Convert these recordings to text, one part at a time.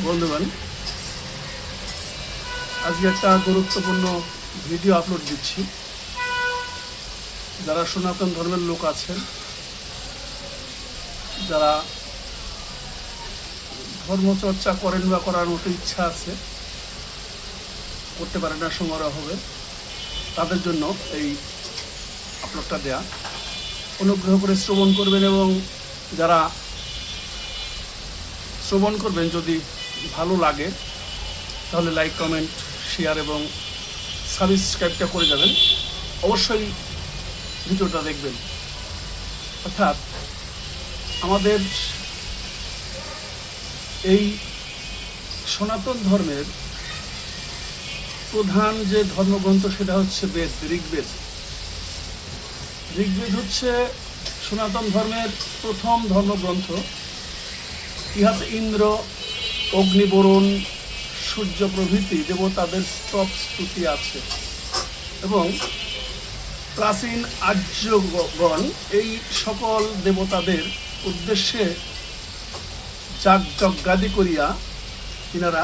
বন্ধুগণ, আজকে একটা গুরুত্বপূর্ণ ভিডিও আপলোড দিচ্ছি। যারা সনাতন ধর্মের লোক আছেন, যারা ধর্মচর্চা করেন বা করার মতো ইচ্ছা আছে, করতে পারেন না, সময় হবে, তাদের জন্য এই আপলোডটা দেয়া। অনুগ্রহ করে শ্রবণ করবেন এবং যারা শ্রবণ করবেন যদি ভালো লাগে তাহলে লাইক, কমেন্ট, শেয়ার এবং সাবস্ক্রাইবটা করে যাবেন। অবশ্যই ভিডিওটা দেখবেন। অর্থাৎ আমাদের এই সনাতন ধর্মের প্রধান যে ধর্মগ্রন্থ সেটা হচ্ছে বেদ, ঋগ্বেদ। ঋগ্বেদ হচ্ছে সনাতন ধর্মের প্রথম ধর্মগ্রন্থ। ইহাতে ইন্দ্র, অগ্নি, বরুণ, সূর্য প্রভৃতি দেবতাদের স্তব স্তুতি আছে এবং প্রাচীন আর্যগণ এই সকল দেবতাদের উদ্দেশ্যে যজ্ঞাদি করিয়া তিনারা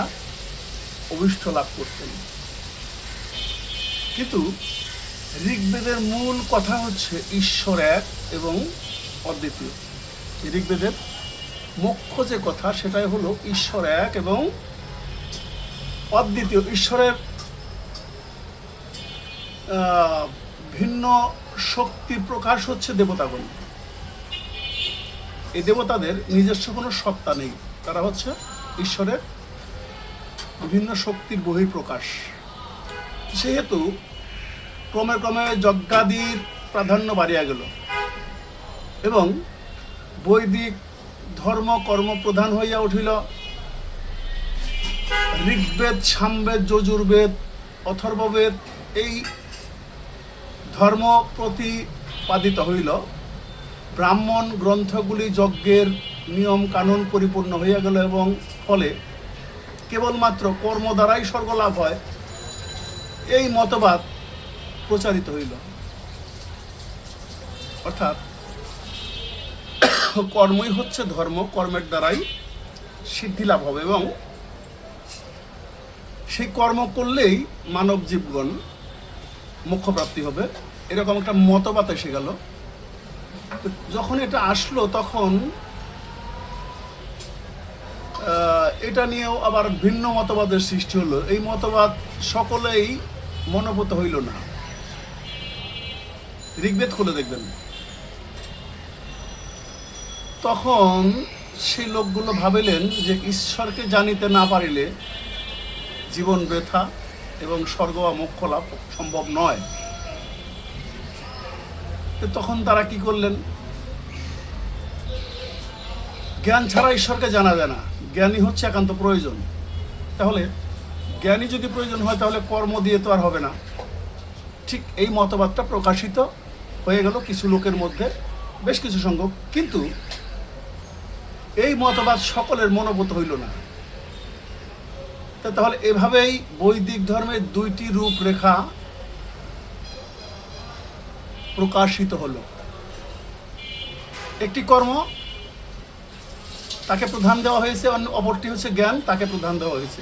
অভিষ্ট লাভ করতেন। কিন্তু ঋগ্বেদের মূল কথা হচ্ছে ঈশ্বর এক এবং অদ্বিতীয়। ঋগ্বেদের মুখ্য যে কথা সেটাই হলো ঈশ্বর এক এবং অদ্বিতীয়। ঈশ্বরের ভিন্ন শক্তির প্রকাশ হচ্ছে দেবতাগণ। এই দেবতাদের নিজস্ব কোনো সত্তা নেই, তারা হচ্ছে ঈশ্বরের বিভিন্ন শক্তির বহিঃপ্রকাশ। সেহেতু ক্রমে ক্রমে যজ্ঞাদির প্রাধান্য বাড়িয়া গেল এবং বৈদিক ধর্ম কর্ম প্রধান হইয়া উঠিল। ঋগ্বেদ, সামবেদ, যজুর্বেদ, অথর্ববেদ এই ধর্ম প্রতিপাদিত হইল। ব্রাহ্মণ গ্রন্থগুলি যজ্ঞের নিয়ম কানুন পরিপূর্ণ হইয়া গেল এবং ফলে কেবলমাত্র কর্ম দ্বারাই স্বর্গ লাভ হয় এই মতবাদ প্রচারিত হইল। অর্থাৎ কর্মই হচ্ছে ধর্ম, কর্মের দ্বারাই সিদ্ধি লাভ হবে এবং সেই কর্ম করলেই মানব জীবগণ মোক্ষপ্রাপ্তি হবে, এরকম একটা মতবাদ এসে গেল। যখন এটা আসলো তখন এটা নিয়েও আবার ভিন্ন মতবাদের সৃষ্টি হলো। এই মতবাদ সকলেই মনোভূত হইল না। ঋগ্বেদ খুলে দেখবেন, তখন সেই লোকগুলো ভাবিলেন যে ঈশ্বরকে জানিতে না পারিলে জীবন বৃথা এবং স্বর্গ বা মোক্ষ লাভ সম্ভব নয়। তখন তারা কি করলেন? জ্ঞান ছাড়া ঈশ্বরকে জানা যায় না, জ্ঞানই হচ্ছে একান্ত প্রয়োজন। তাহলে জ্ঞানই যদি প্রয়োজন হয় তাহলে কর্ম দিয়ে তো আর হবে না। ঠিক এই মতবাদটা প্রকাশিত হয়ে গেল কিছু লোকের মধ্যে, বেশ কিছু সংখ্যক। কিন্তু এই মতবাদ সকলের মনোভূত হইল না। তাহলে এভাবেই বৈদিক ধর্মের দুইটি রূপরেখা প্রকাশিত হলো। একটি কর্ম, তাকে প্রধান দেওয়া হয়েছে, অপরটি হচ্ছে জ্ঞান, তাকে প্রধান দেওয়া হয়েছে।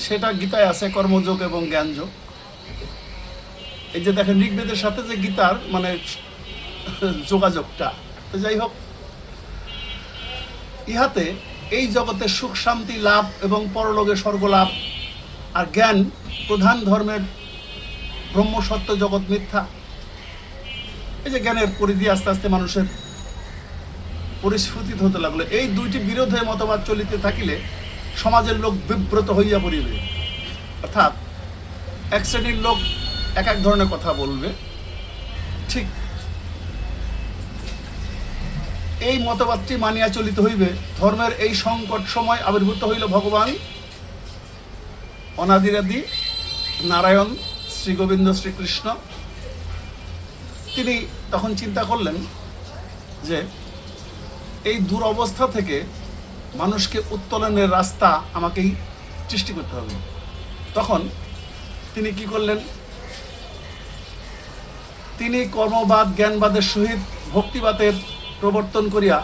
সেটা গীতায় আছে, কর্মযোগ এবং জ্ঞানযোগ। এই যে দেখেন ঋগ্বেদের সাথে যে গীতার মানে যোগাযোগটা, তো যাই হোক, ইহাতে এই জগতে সুখ শান্তি লাভ এবং পরলোকে স্বর্গ লাভ, আর জ্ঞান প্রধান ধর্মের ব্রহ্মসত্য, জগৎ মিথ্যা। এই যে জ্ঞানের পরিধি আস্তে আস্তে মানুষের পরিস্ফুটিত হতে লাগলো। এই দুইটি বিরোধে মতবাদ চলিতে থাকিলে সমাজের লোক বিব্রত হইয়া পড়িবে। অর্থাৎ এক শ্রেণীর লোক এক এক ধরনের কথা বলবে। ঠিক এই মতবাদটি মানিয়া চলিতে হইবে। ধর্মের এই সংকট সময় আবির্ভূত হইল ভগবান অনাদিরাদি নারায়ণ শ্রী গোবিন্দ শ্রীকৃষ্ণ। তিনি তখন চিন্তা করলেন যে এই দুরবস্থা থেকে মানুষকে উত্তোলনের রাস্তা আমাকেই সৃষ্টি করতে হবে। তখন তিনি কি করলেন? তিনি কর্মবাদ জ্ঞানবাদের সহিত ভক্তিবাদের প্রবর্তন করিয়া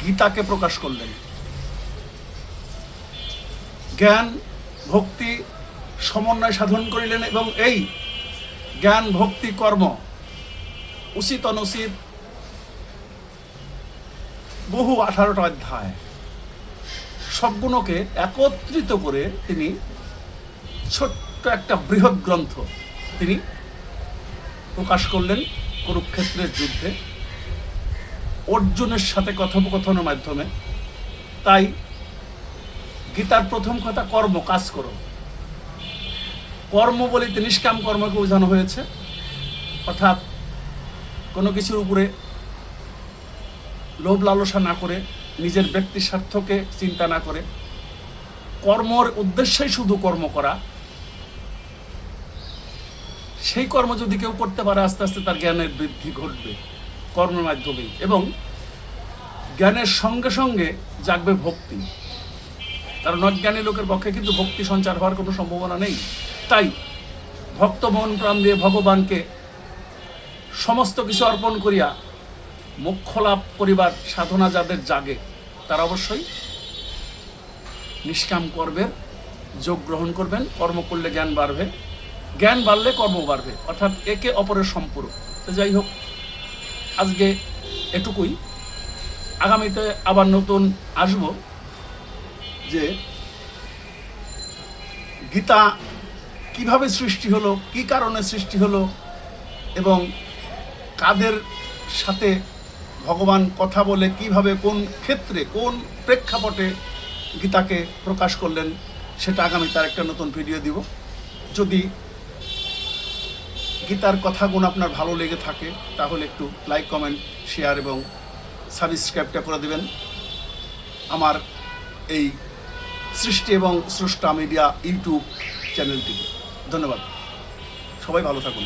গীতাকে প্রকাশ করলেন। জ্ঞান ভক্তি সমন্বয় সাধন করিলেন এবং এই জ্ঞান ভক্তি কর্ম উচিত অনুচিত বহু 18টা অধ্যায় সবগুলোকে একত্রিত করে তিনি ছোট্ট একটা বৃহৎ গ্রন্থ তিনি প্রকাশ করলেন কুরুক্ষেত্রের যুদ্ধে অর্জুনের সাথে কথোপকথনের মাধ্যমে। তাই গীতার প্রথম কথা কর্ম, কাজ করো। কর্ম বলিতে নিষ্কাম কর্মকে বোঝানো হয়েছে, অর্থাৎ কোনো কিছুর উপরে লোভ লালসা না করে, নিজের ব্যক্তি স্বার্থকে চিন্তা না করে, কর্মর উদ্দেশ্যেই শুধু কর্ম করা। সেই কর্ম যদি কেউ করতে পারে আস্তে আস্তে তার জ্ঞানের বৃদ্ধি ঘটবে কর্মের মাধ্যমেই, এবং জ্ঞানের সঙ্গে সঙ্গে জাগবে ভক্তি। কারণ অজ্ঞানী লোকের পক্ষে কিন্তু ভক্তি সঞ্চার হওয়ার কোনো সম্ভাবনা নেই। তাই ভক্ত মন প্রাণ দিয়ে ভগবানকে সমস্ত কিছু অর্পণ করিয়া মোক্ষ লাভ করিবার সাধনা যাদের জাগে তারা অবশ্যই নিষ্কাম কর্মের যোগ গ্রহণ করবেন। কর্ম করলে জ্ঞান বাড়বে, জ্ঞান বাড়লে কর্ম বাড়বে, অর্থাৎ একে অপরের সম্পূরক। তো যাই হোক, আজকে এটুকুই। আগামীতে আবার নতুন আসব যে গীতা কিভাবে সৃষ্টি হলো, কি কারণে সৃষ্টি হলো, এবং কাদের সাথে ভগবান কথা বলে কিভাবে, কোন ক্ষেত্রে, কোন প্রেক্ষাপটে গীতাকে প্রকাশ করলেন, সেটা আগামী তার একটা নতুন ভিডিও দিব। যদি গীতার কথাগুলো আপনার ভালো লেগে থাকে তাহলে একটু লাইক, কমেন্ট, শেয়ার এবং সাবস্ক্রাইবটা করে দেবেন আমার এই সৃষ্টি এবং স্রষ্টা মিডিয়া ইউটিউব চ্যানেলটিকে। ধন্যবাদ, সবাই ভালো থাকুন।